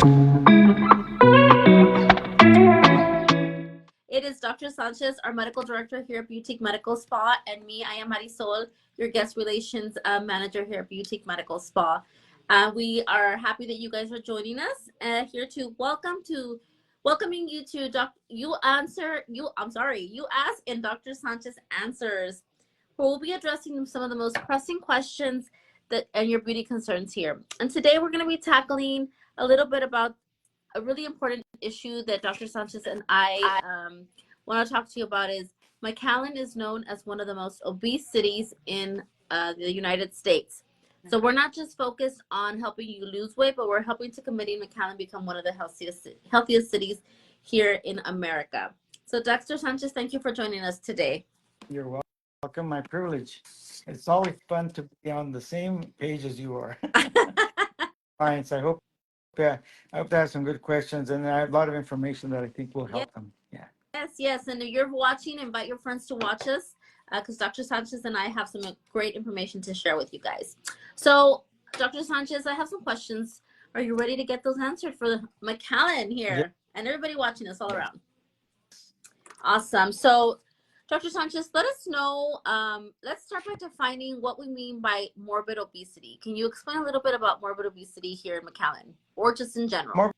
It is Dr. Sanchez, our medical director here at Beautique Medical Spa, and me, I am Marisol, your guest relations manager here at Beautique Medical Spa. We are happy that you guys are joining us here to welcoming you to you ask and Dr. Sanchez answers. We'll be addressing some of the most pressing questions and your beauty concerns here. And today we're going to be tackling a little bit about a really important issue that Dr. Sanchez and I want to talk to you about is McAllen is known as one of the most obese cities in the United States. So we're not just focused on helping you lose weight, but we're helping to committing McAllen become one of the healthiest cities here in America. So Dr. Sanchez, thank you for joining us today. You're welcome. My privilege. It's always fun to be on the same page as you are. Fine. So I hope to have some good questions, and I have a lot of information that I think will help them. Yeah. Yes. And if you're watching, invite your friends to watch us because Dr. Sanchez and I have some great information to share with you guys. So, Dr. Sanchez, I have some questions. Are you ready to get those answered for McAllen here and everybody watching us all around? Awesome. So, Dr. Sanchez, let us know. Let's start by defining what we mean by morbid obesity. Can you explain a little bit about morbid obesity here in McAllen, or just in general? Morbid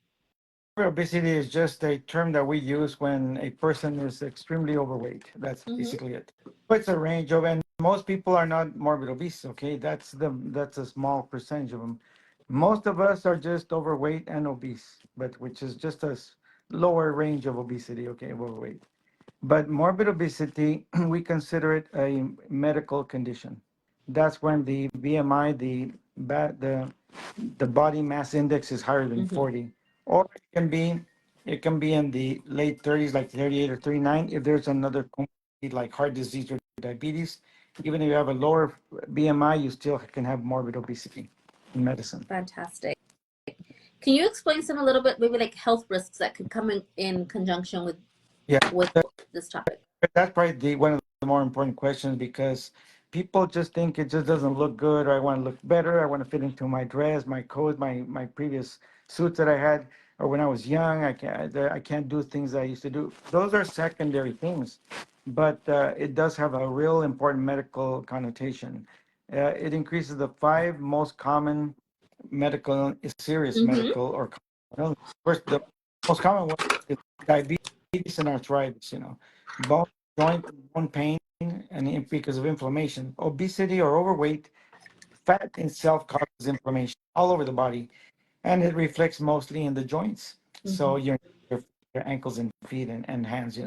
obesity is just a term that we use when a person is extremely overweight. That's basically it. But it's a range of, and most people are not morbid obese. Okay, that's a small percentage of them. Most of us are just overweight and obese, but which is just a lower range of obesity. Okay, overweight. But morbid obesity, we consider it a medical condition. That's when the BMI, the body mass index is higher than 40, or it can be in the late 30s, like 38 or 39. If there's another comorbidity like heart disease or diabetes, even if you have a lower BMI, you still can have morbid obesity in medicine. Fantastic. Can you explain a little bit, maybe like health risks that could come in conjunction with this topic? That's probably one of the more important questions, because people just think it just doesn't look good, or I want to look better, I want to fit into my dress, my coat, my previous suits that I had, or when I was young, I can't do things I used to do. Those are secondary things, but it does have a real important medical connotation. It increases the 5 most common serious medical or illness. First, the most common one is diabetes and arthritis, bone, joint, bone pain, and because of inflammation. Obesity or overweight, fat itself causes inflammation all over the body, and it reflects mostly in the joints. So your ankles and feet and hands,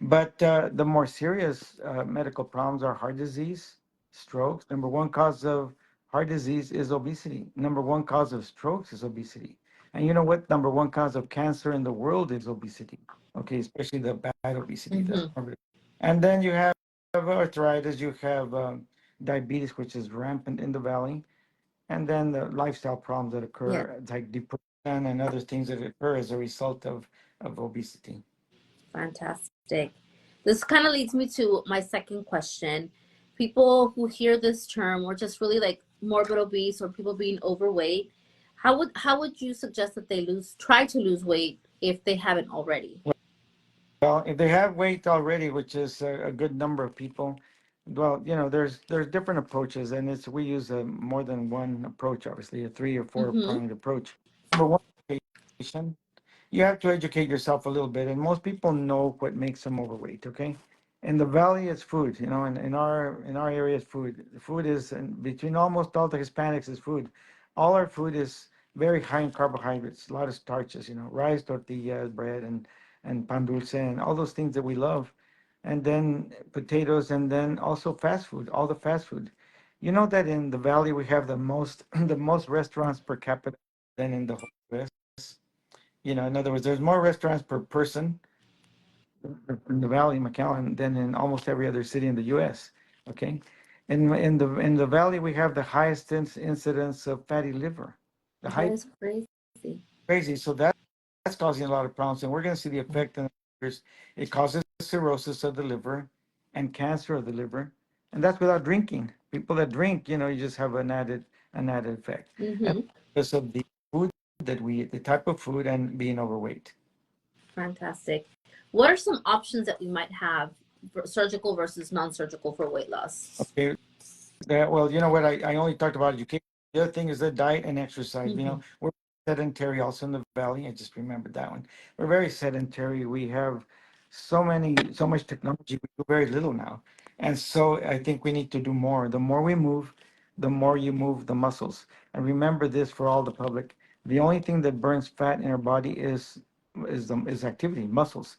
But the more serious medical problems are heart disease, strokes. Number one cause of heart disease is obesity. Number one cause of strokes is obesity. And you know what? Number one cause of cancer in the world is obesity. Okay, especially the bad obesity. And then you have arthritis, you have diabetes, which is rampant in the valley, and then the lifestyle problems that occur, like depression and other things that occur as a result of obesity. Fantastic. This kind of leads me to my second question. People who hear this term, or just really like morbid obese or people being overweight, how would you suggest that they try to lose weight if they haven't already? Well, if they have weight already, which is a good number of people, well, there's different approaches, and we use more than one approach, obviously, a 3 or 4 pronged approach. Number one, education. You have to educate yourself a little bit, and most people know what makes them overweight. Okay, in the valley, it's food. And in our area, it's food. Food is, and between almost all the Hispanics, is food. All our food is very high in carbohydrates, a lot of starches. Rice, tortillas, bread, and pan dulce, and all those things that we love, and then potatoes, and then also fast food, all the fast food. You know that in the valley we have the most the most restaurants per capita than in the whole US. In other words, there's more restaurants per person in the valley, McAllen, than in almost every other city in the US. Okay, in the valley we have the highest incidence of fatty liver. That is crazy. Crazy. So that's causing a lot of problems, and we're going to see the effect in the years. It causes cirrhosis of the liver and cancer of the liver, and that's without drinking. People that drink, you just have an added effect. And because of the food that we eat, the type of food, and being overweight. Fantastic. What are some options that we might have for surgical versus non-surgical for weight loss? Okay. Well, you know what? I only talked about education. The other thing is the diet and exercise. You Mm-hmm. know, we're sedentary also in the valley. I just remembered that one. We're very sedentary. We have so much technology. We do very little now. And so I think we need to do more. The more we move, the more you move the muscles. And remember this for all the public. The only thing that burns fat in our body is activity, muscles.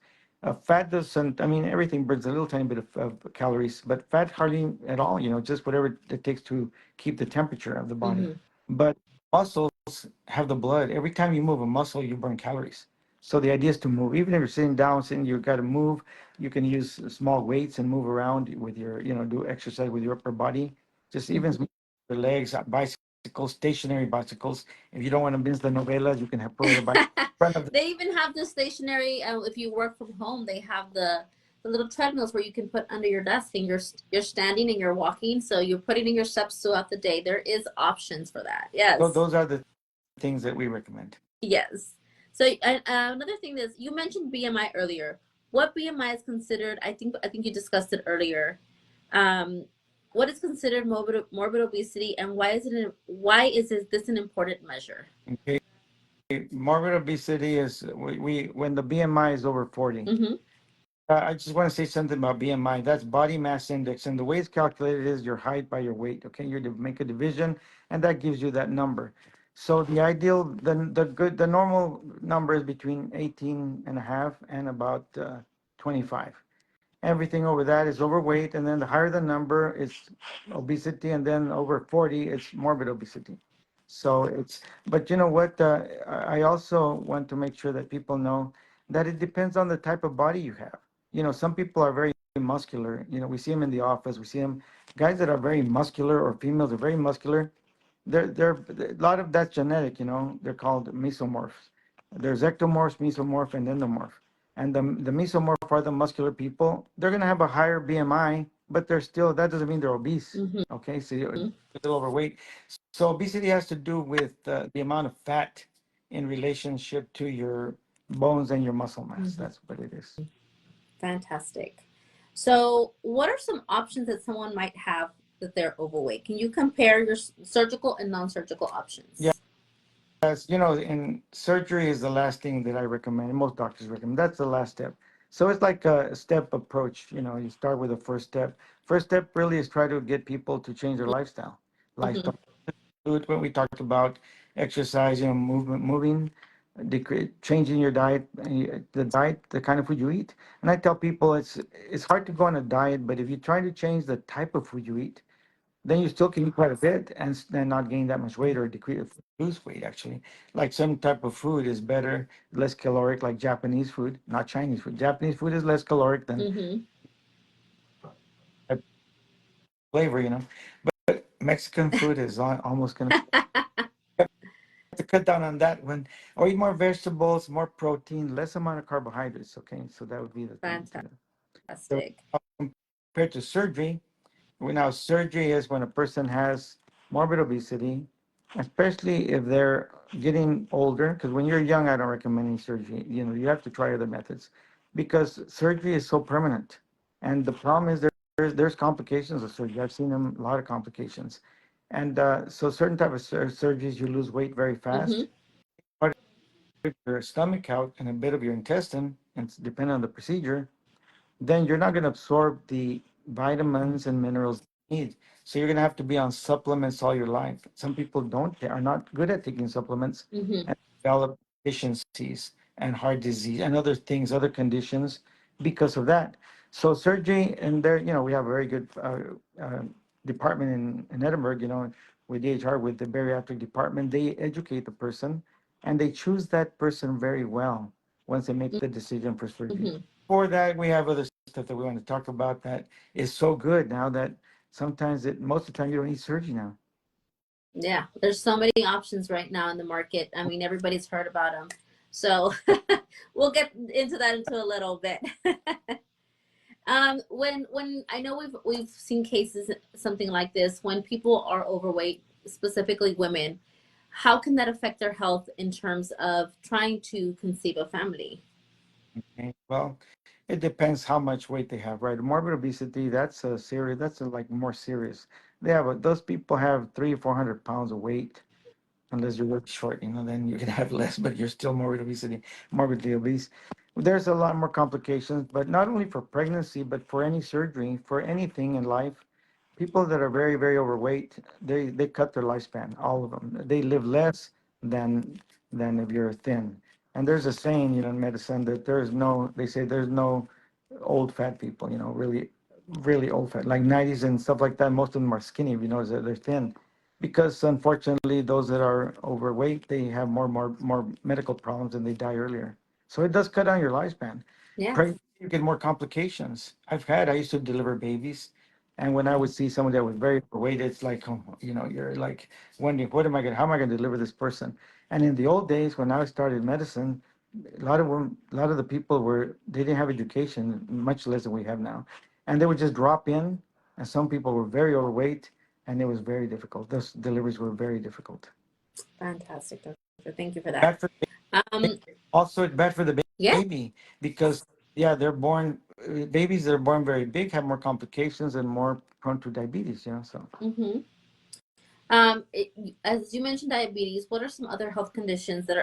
Fat doesn't, I mean, everything burns a little tiny bit of calories, but fat hardly at all, you know, just whatever it takes to keep the temperature of the body. Mm-hmm. But muscles have the blood. Every time you move a muscle, you burn calories. So the idea is to move. Even if you're sitting down, sitting, you've got to move. You can use small weights and move around with your, you know, do exercise with your upper body. Just even Mm-hmm. your legs, bicycles, stationary bicycles. If you don't want to miss the novelas, you can have put a bike in front of They even have the stationary. If you work from home, they have the little treadmills where you can put under your desk, and you're standing and you're walking, so you're putting in your steps throughout the day. There is options for that. Yes, those are the things that we recommend. yes. So another thing is you mentioned BMI earlier. What BMI is considered? I think you discussed it earlier. Um, what is considered morbid obesity, and why is this an important measure? Okay. Morbid obesity is we when the BMI is over 40. Mm-hmm. I just want to say something about BMI. That's body mass index, and the way it's calculated is your height by your weight. Okay, you make a division, and that gives you that number. So the ideal, the normal number is between 18 and a half and about 25. Everything over that is overweight, and then the higher the number is obesity, and then over 40 it's morbid obesity. So it's, but you know what? I also want to make sure that people know that it depends on the type of body you have. You know, some people are very muscular. You know, we see them in the office. We see them, guys that are very muscular, or females are very muscular. They're a lot of that's genetic. You know, they're called mesomorphs. There's ectomorphs, mesomorph, and endomorph. And the mesomorph are the muscular people. They're going to have a higher BMI, but they're still, that doesn't mean they're obese. Mm-hmm. Okay, so you're a little overweight. So obesity has to do with the amount of fat in relationship to your bones and your muscle mass. Mm-hmm. That's what it is. Fantastic. So, what are some options that someone might have that they're overweight? Can you compare your surgical and non-surgical Yeah, options? as you know, in surgery is the last thing that I recommend. Most doctors recommend. That's the last step. So it's like a step approach. You know, you start with the first step. First step really is try to get people to change their lifestyle. Mm-hmm. Lifestyle. Food, when we talked about exercise, you know, moving, changing your diet, the diet, the kind of food you eat. And I tell people it's hard to go on a diet, but if you try to change the type of food you eat, then you still can eat quite a bit and then not gain that much weight or decrease lose weight actually. Like some type of food is better, less caloric, like Japanese food, not Chinese food. Japanese food is less caloric than Mm-hmm. flavor, you know. But Mexican food is almost gonna to cut down on that one, or eat more vegetables, more protein, less amount of carbohydrates. Okay, so that would be the thing to do. So Fantastic. compared to surgery, now surgery is when a person has morbid obesity, especially if they're getting older. Because when you're young, I don't recommend any surgery. You know, you have to try other methods, because surgery is so permanent. And the problem is there's complications of surgery. I've seen them a lot of complications, and so certain type of surgeries you lose weight very Mm-hmm. fast. Your stomach out and a bit of your intestine, and depending on the procedure, then you're not going to absorb the vitamins and minerals you need. So you're going to have to be on supplements all your life. Some people don't, they are not good at taking supplements Mm-hmm. and develop deficiencies and heart disease and other things, other conditions because of that. So surgery, and there, you know, we have a very good department in Edinburgh, you know, with DHR, with the bariatric department. They educate the person and they choose that person very well once they make the decision for surgery. Mm-hmm. For that, we have other stuff that we want to talk about that is so good now that sometimes most of the time you don't need surgery now. Yeah, there's so many options right now in the market. I mean, everybody's heard about them. So we'll get into that into a little bit. When I know we've seen cases something like this when people are overweight, specifically women. how can that affect their health in terms of trying to conceive a family? Okay. Well, it depends how much weight they have, right? Morbid obesity, that's a serious, that's a, like more serious. They have those people have 300 or 400 pounds of weight, unless you're really short, then you can have less, but you're still morbid obesity, morbidly obese. There's a lot more complications, but not only for pregnancy, but for any surgery, for anything in life. People that are very, very overweight, they cut their lifespan, all of them. They live less than if you're thin. And there's a saying, in medicine that they say there's no old fat people, really, really old fat, like 90s and stuff like that. Most of them are skinny, they're thin. Because unfortunately, those that are overweight, they have more medical problems and they die earlier. So it does cut down your lifespan. Yes. Pregnancy, you get more complications. I used to deliver babies. And when I would see someone that was very overweight, it's like, oh, you're like wondering, how am I going to deliver this person? And in the old days, when I started medicine, a lot of the people they didn't have education, much less than we have now. And they would just drop in, and some people were very overweight, and it was very difficult. Those deliveries were very difficult. Fantastic, doctor. Thank you for that. Bad for Um, Also, it's bad for the yeah. baby because yeah, babies that are born very big have more complications and more prone to diabetes. So. Mm-hmm. As you mentioned, diabetes. What are some other health conditions that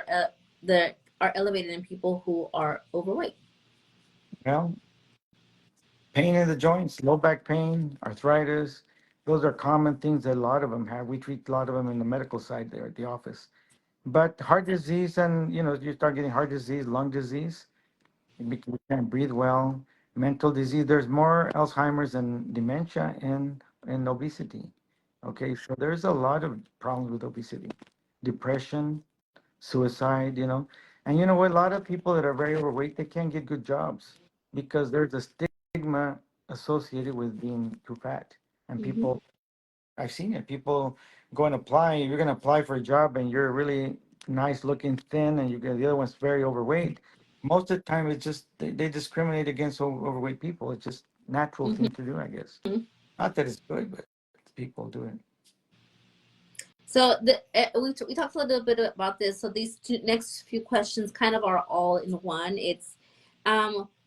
are elevated in people who are overweight? Well, pain in the joints, low back pain, arthritis, those are common things that a lot of them have. We treat a lot of them in the medical side there at the office. But heart disease and, you start getting heart disease, lung disease, you can't breathe well, mental disease. There's more Alzheimer's and dementia and obesity. Okay, so there's a lot of problems with obesity, depression, suicide, And you know what? A lot of people that are very overweight, they can't get good jobs because there's a stigma associated with being too fat. And Mm-hmm. I've seen it. People go and apply. You're going to apply for a job and you're really nice looking, thin, and the other one's very overweight. Most of the time, it's just they discriminate against overweight people. It's just natural Mm-hmm. thing to do, I guess. Not that it's good, but people do it. So we talked a little bit about this. So these two next few questions kind of are all in one. It's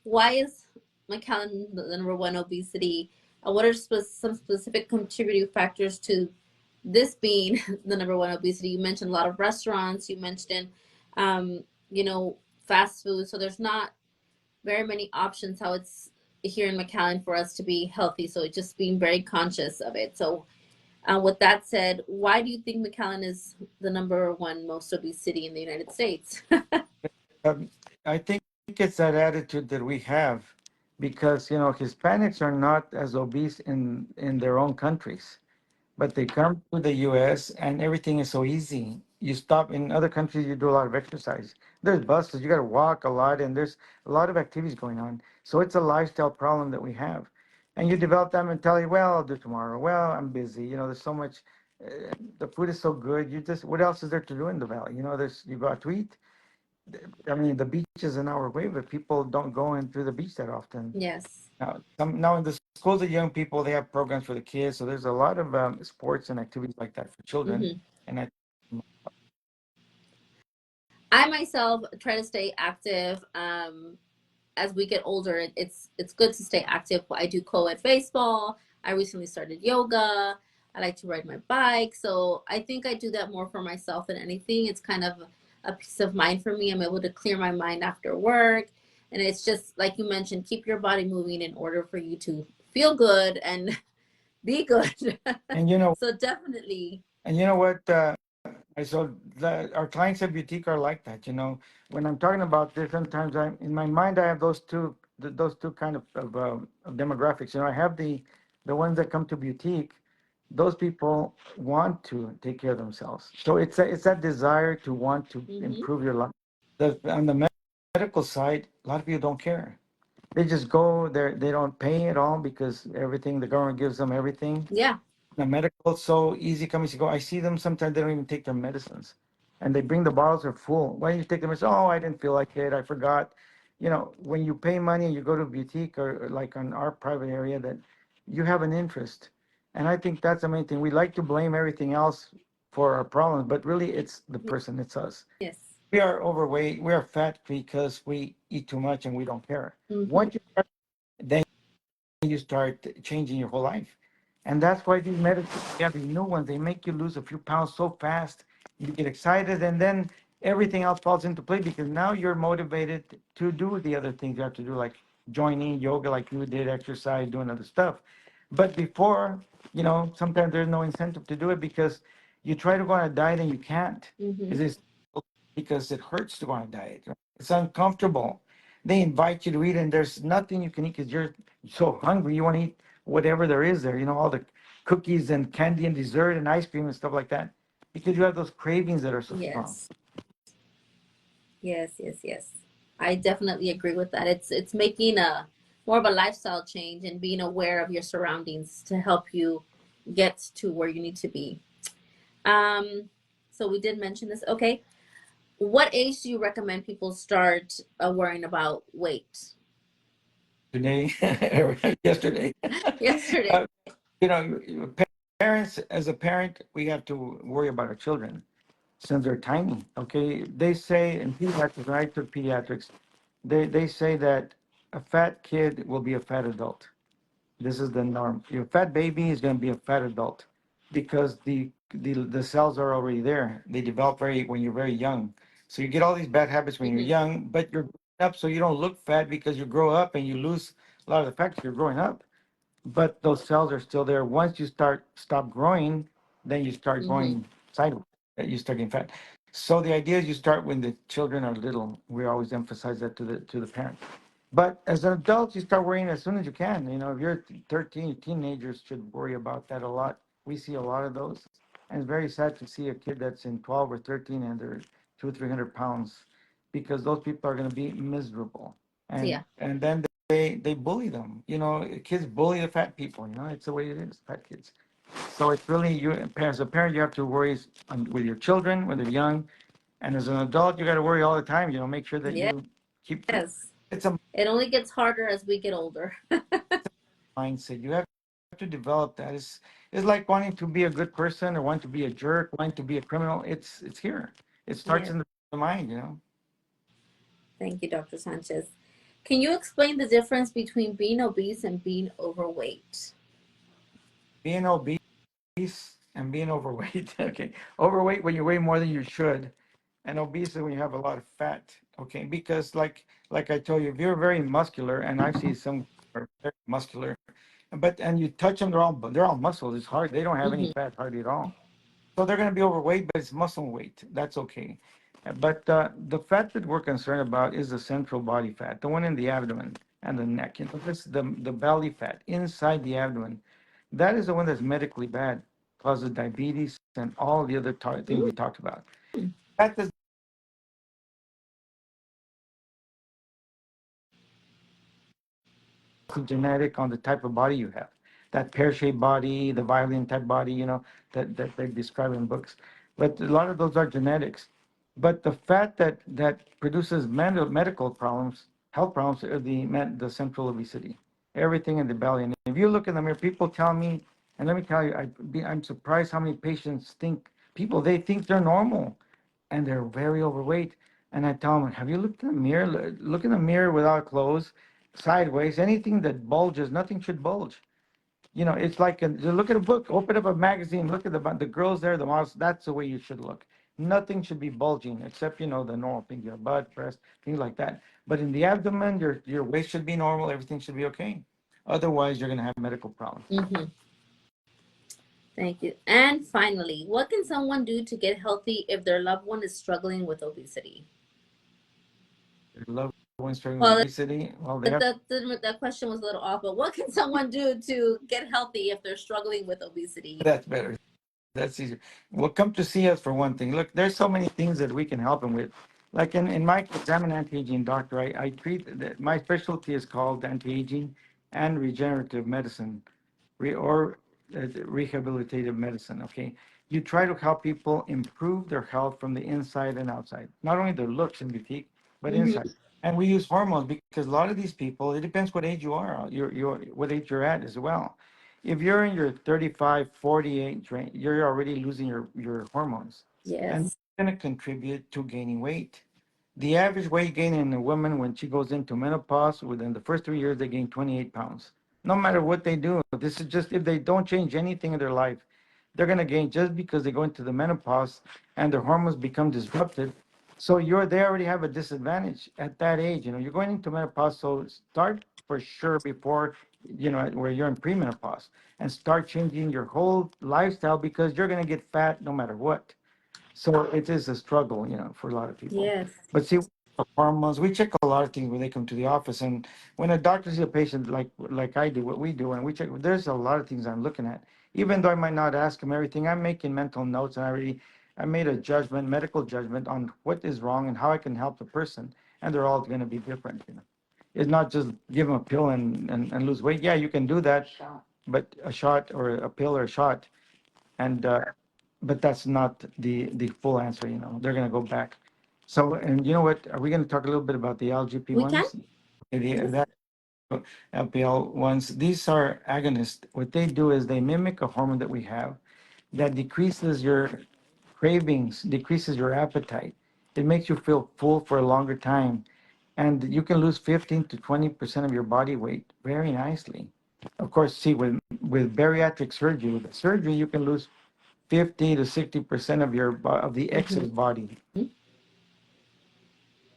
why is McAllen the number one obesity? What are some specific contributing factors to this being the number one obesity? You mentioned a lot of restaurants. You mentioned, um, you know, fast food. So there's not very many options how it's here in McAllen for us to be healthy. So it's just being very conscious of it. So with that said, why do you think McAllen is the number one most obese city in the United States? Um, I think it's that attitude that we have because, Hispanics are not as obese in their own countries. But they come to the US and everything is so easy. You stop in other countries, you do a lot of exercise. There's buses, you got to walk a lot, and there's a lot of activities going on. So it's a lifestyle problem that we have. And you develop that mentality, well, I'll do tomorrow. Well, I'm busy. There's so much, the food is so good. What else is there to do in the valley? You go out to eat. I mean, the beach is an hour away, but people don't go into the beach that often. Yes. Now in the schools of young people, they have programs for the kids. So there's a lot of sports and activities like that for children. Hmm. And I myself try to stay active. As we get older, it's good to stay active. I do co-ed baseball. I recently started yoga. I like to ride my bike. So I think I do that more for myself than anything. It's kind of a peace of mind for me. I'm able to clear my mind after work. And it's just like you mentioned, keep your body moving in order for you to feel good and be good. and you know So definitely. and you know what? Our clients at Boutique are like that. When I'm talking about this, sometimes in my mind I have those two kind of demographics. I have the ones that come to Boutique. Those people want to take care of themselves. So it's that desire to want to Hmm. improve your life. On the medical side, a lot of people don't care. They just go there. They don't pay at all because the government gives them everything. Yeah. The medical so easy coming to go. I see them sometimes they don't even take their medicines, and they bring the bottles are full. Why don't you take them? Oh, I didn't feel like it. I forgot. When you pay money and you go to a boutique or like on our private area, that you have an interest, and I think that's the main thing. We like to blame everything else for our problems, but really it's the person, it's us. Yes. We are overweight, we are fat because we eat too much and we don't care. Mm-hmm. Once you start, then you start changing your whole life. And that's why these medicines, they have these new ones, they make you lose a few pounds so fast. You get excited, and then everything else falls into place because now you're motivated to do the other things you have to do, like joining yoga, like you did, exercise, doing other stuff. But before, sometimes there's no incentive to do it because you try to go on a diet and you can't. Mm-hmm. Is this because it hurts to go on a diet? Right? It's uncomfortable. They invite you to eat, and there's nothing you can eat because you're so hungry. You want to eat whatever there is there, all the cookies and candy and dessert and ice cream and stuff like that, because you have those cravings that are so strong. Yes. Yes, yes, yes. I definitely agree with that. It's making a more of a lifestyle change and being aware of your surroundings to help you get to where you need to be. Um, so we did mention this. Okay. What age do you recommend people start worrying about weight? Today, yesterday, Yesterday. uh, parents, as a parent, we have to worry about our children since they're tiny. Okay, they say in pediatrics, when I took pediatrics, they say that a fat kid will be a fat adult. This is the norm. Your fat baby is going to be a fat adult because the cells are already there. They develop very when you're very young. So you get all these bad habits when you're Mm-hmm. young, but you're growing up, so you don't look fat because you grow up and you lose a lot of the fat 'cause you're growing up. But those cells are still there. Once you stop growing, then you start Mm-hmm. going sideways. You start getting fat. So the idea is you start when the children are little. We always emphasize that to the parents. But as an adult, you start worrying as soon as you can. If you're 13, teenagers should worry about that a lot. We see a lot of those. And it's very sad to see a kid that's in 12 or 13 and they're 200, 300 pounds because those people are going to be miserable. Yeah. And then they bully them. Kids bully the fat people. It's the way it is, fat kids. So it's really you, as a parent, you have to worry with your children when they're young. And as an adult, you got to worry all the time. Make sure that you keep fit. Yes. It's a It only gets harder as we get older. mindset. You have to develop that. It's like wanting to be a good person or wanting to be a jerk, wanting to be a criminal. It's here. It starts Yes. in the mind. Thank you, Dr. Sanchez. Can you explain the difference between being obese and being overweight? Being obese and being overweight. Okay, overweight when you weigh more than you should, and obese when you have a lot of fat. Okay, because like I told you, if you're very muscular, and I've seen some who are very muscular, and you touch them, they're all muscles. It's hard. They don't have any Mm-hmm. fat hardly at all. So they're going to be overweight, but it's muscle weight. That's okay. But the fat that we're concerned about is the central body fat, the one in the abdomen and the neck. This the belly fat inside the abdomen. That is the one that's medically bad, causes diabetes and all the other things we talked about. That does genetic on the type of body you have. That pear-shaped body, the violin type body, that they describe in books. But a lot of those are genetics. But the fat that produces medical problems, health problems, are the central obesity. Everything in the belly. And if you look in the mirror, people tell me, and let me tell you, I'm surprised how many patients they think they're normal, and they're very overweight. And I tell them, have you looked in the mirror? Look in the mirror without clothes, sideways. Anything that bulges, nothing should bulge. It's like look at a book, open up a magazine, look at the girls there, the models. That's the way you should look. Nothing should be bulging except the normal things, your butt, breast, things like that. But in the abdomen, your waist should be normal. Everything should be okay. Otherwise, you're gonna have medical problems. Mm-hmm. Thank you. And finally, what can someone do to get healthy if their loved one is struggling with obesity? Your loved ones struggling with Well, obesity, well, they have. that question was a little off, but what can someone do to get healthy if they're struggling with obesity? That's better. That's easier. Well, come to see us for one thing. Look, there's so many things that we can help them with. Like in my case, I'm an anti-aging doctor. I treat, my specialty is called anti-aging and regenerative medicine, or rehabilitative medicine. Okay. You try to help people improve their health from the inside and outside, not only their looks and boutique, but Mm-hmm. inside. And we use hormones because a lot of these people, it depends what age you are, what age you're at as well. If you're in your 35, 48 range, you're already losing your hormones. And Yes. it's going to contribute to gaining weight. The average weight gain in a woman when she goes into menopause, within the first 3 years, they gain 28 pounds. No matter what they do, this is just if they don't change anything in their life, they're going to gain just because they go into the menopause and their hormones become disrupted. So they already have a disadvantage at that age. You're going into menopause, so start for sure before where you're in premenopause and start changing your whole lifestyle because you're going to get fat no matter what. So it is a struggle, for a lot of people. Yes. But see, hormones, we check a lot of things when they come to the office. And when a doctor sees a patient like I do, what we do, and we check, there's a lot of things I'm looking at. Even though I might not ask him everything, I'm making mental notes and I made a judgment, medical judgment on what is wrong and how I can help the person. And they're all going to be different. It's not just give them a pill and lose weight. Yeah, you can do that, but a shot or a pill or a shot and but that's not the full answer. They're going to go back. So, and you know what, are we going to talk a little bit about the lgp We can. ones the, Yes. that LPL ones? These are agonists. What they do is they mimic a hormone that we have that decreases your cravings, decreases your appetite. It makes you feel full for a longer time, and you can lose 15 to 20% of your body weight very nicely. Of course, see, with bariatric surgery, with the surgery, you can lose 50 to 60% of the excess Mm-hmm. body.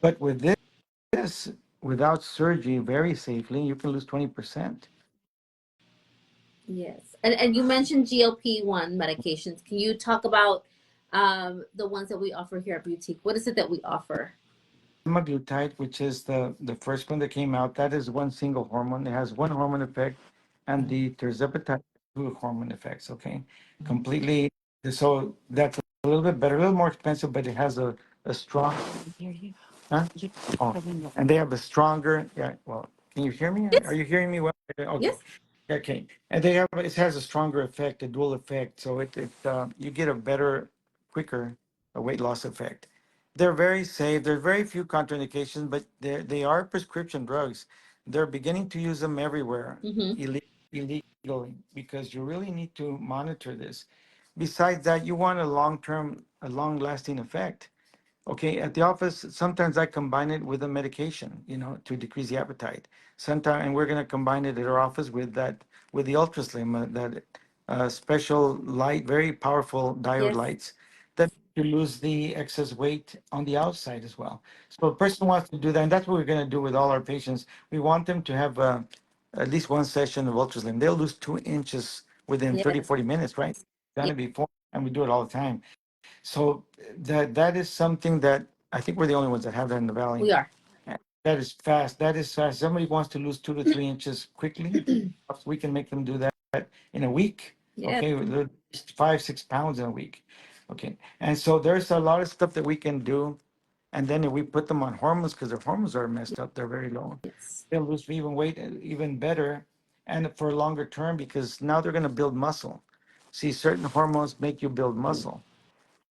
But with this, without surgery, very safely, you can lose 20%. Yes. And you mentioned GLP-1 medications. Can you talk about the ones that we offer here at Boutique? What is it that we offer? Semaglutide, which is the first one that came out, that is one single hormone. It has one hormone effect, and the tirzepatide two hormone effects. Okay, completely. So that's a little bit better, a little more expensive, but it has a strong. Huh? Oh, and they have a stronger. Yeah. Well, can you hear me? Are Yes. you hearing me well? Okay. Yes. Okay. And it has a stronger effect, a dual effect. So you get a better, quicker weight loss effect. They're very safe. There's very few contraindications, but they are prescription drugs. They're beginning to use them everywhere Mm-hmm. illegally because you really need to monitor this. Besides that, you want a long-lasting effect. Okay, at the office, sometimes I combine it with a medication, to decrease the appetite. Sometimes, and we're going to combine it at our office with the Ultra Slim, that special light, very powerful diode Yes. lights that you lose the excess weight on the outside as well. So a person wants to do that, and that's what we're going to do with all our patients. We want them to have at least one session of Ultra Slim. They'll lose 2 inches within 30, Yes. 40 minutes, right? Done Yes. it before, and we do it all the time. So that is something that I think we're the only ones that have that in the valley. We are. And that is fast. That is fast. Somebody wants to lose 2 to 3 inches quickly, we can make them do that in a week. Yes. Okay, with 5, 6 pounds in a week. Okay, and so there's a lot of stuff that we can do, and then if we put them on hormones because their hormones are messed up, they're very low. Yes. They'll lose even weight even better, and for a longer term because now they're going to build muscle. See, certain hormones make you build muscle.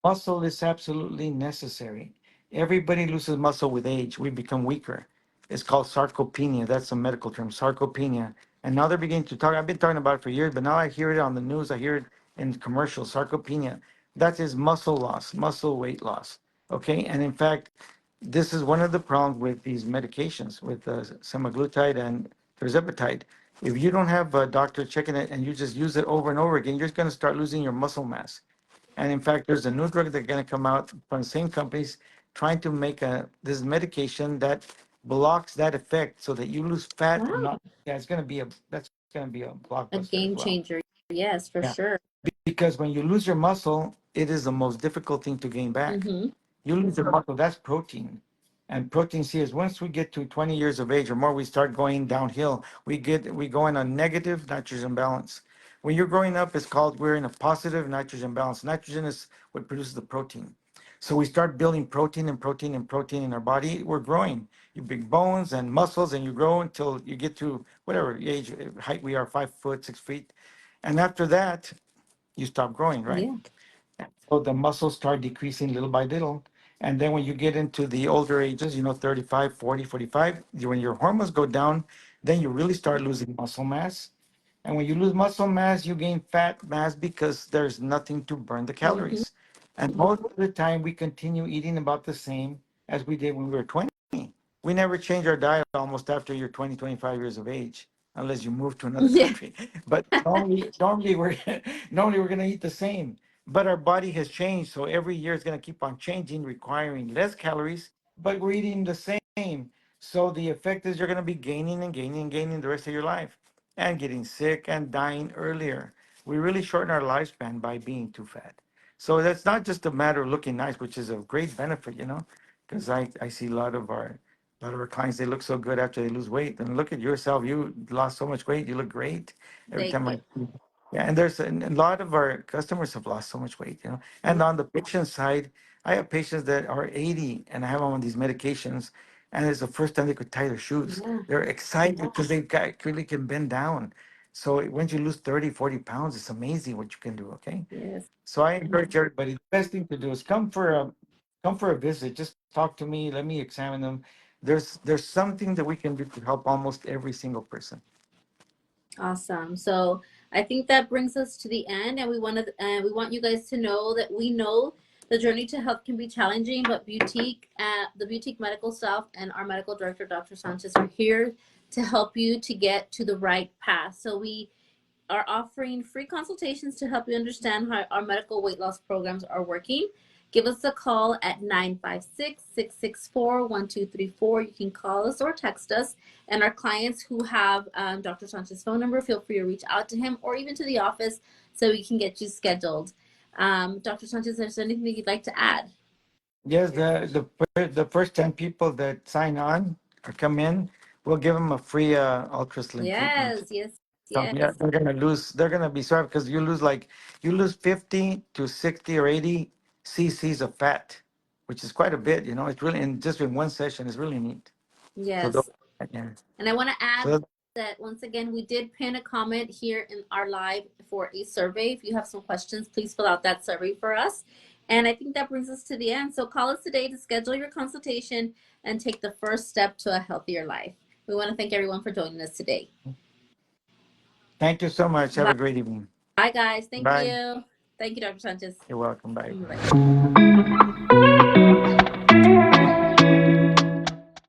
Muscle is absolutely necessary. Everybody loses muscle with age. We become weaker. It's called sarcopenia. That's a medical term, sarcopenia. And now they're beginning to talk. I've been talking about it for years, but now I hear it on the news. I hear it in commercials, sarcopenia. That is muscle loss, muscle weight loss. Okay. And in fact, this is one of the problems with these medications, with semaglutide and tirzepatide. If you don't have a doctor checking it and you just use it over and over again, you're just going to start losing your muscle mass. And in fact, there's a new drug that's going to come out from the same companies trying to make this medication that blocks that effect so that you lose fat and Wow. not. Yeah, that's going to be a A blockbuster as game well. changer. Yes, for Yeah, sure. because when you lose your muscle, it is the most difficult thing to gain back. Mm-hmm. You lose your muscle, that's protein. And protein C is once we get to 20 years of age or more, we start going downhill. We go in a negative nitrogen balance. When you're growing up, we're in a positive nitrogen balance. Nitrogen is what produces the protein. So we start building protein and protein and protein in our body. We're growing. You big bones and muscles, and you grow until you get to whatever age height we are, 5 foot, 6 feet. And after that, you stop growing, right? Yeah. So the muscles start decreasing little by little. And then when you get into the older ages, 35, 40, 45, when your hormones go down, then you really start losing muscle mass. And when you lose muscle mass, you gain fat mass because there's nothing to burn the Hmm. calories. And most of the time, we continue eating about the same as we did when we were 20. We never change our diet almost after you're 20, 25 years of age, unless you move to another Yeah. country. But normally we're normally we're gonna eat the same. But our body has changed, so every year is gonna keep on changing, requiring less calories, but we're eating the same. So the effect is you're gonna be gaining and gaining and gaining the rest of your life and getting sick and dying earlier. We really shorten our lifespan by being too fat. So that's not just a matter of looking nice, which is a great benefit, because I see a lot of our clients, they look so good after they lose weight. And look at yourself, you lost so much weight, you look great every Thank time you. yeah, and a lot of our customers have lost so much weight. And on the patient side, I have patients that are 80 and I have them on these medications, and it's the first time they could tie their shoes. Yeah. They're excited because they got really can bend down. So once you lose 30, 40 pounds, it's amazing what you can do. Okay. Yes. So I encourage everybody, the best thing to do is come for a visit. Just talk to me. Let me examine them. There's something that we can do to help almost every single person. Awesome. So I think that brings us to the end, and we want you guys to know that we know the journey to health can be challenging, but the Boutique Medical staff and our medical director, Dr. Sanchez, are here to help you to get to the right path. So we are offering free consultations to help you understand how our medical weight loss programs are working. Give us a call at 956-664-1234. You can call us or text us. And our clients who have Dr. Sanchez's phone number, feel free to reach out to him or even to the office so we can get you scheduled. Dr. Sanchez, is there anything that you'd like to add? Yes, the first 10 people that sign on or come in, we'll give them a free ultra slim treatment. Yes, yes, So yeah, yes, they're gonna be sorry because you lose 50 to 60 or 80 cc's of fat, which is quite a bit. It's really in just in one session. It's really neat. So yes. those, yeah. And I want to add So that once again, we did pin a comment here in our live for a survey. If you have some questions, please fill out that survey for us. And I think that brings us to the end. So call us today to schedule your consultation and take the first step to a healthier life. We want to thank everyone for joining us today. thank you so much. Have Bye, a great evening. guys. Thank Bye. you. Thank you, Dr. Sanchez. You're welcome. Bye. Bye.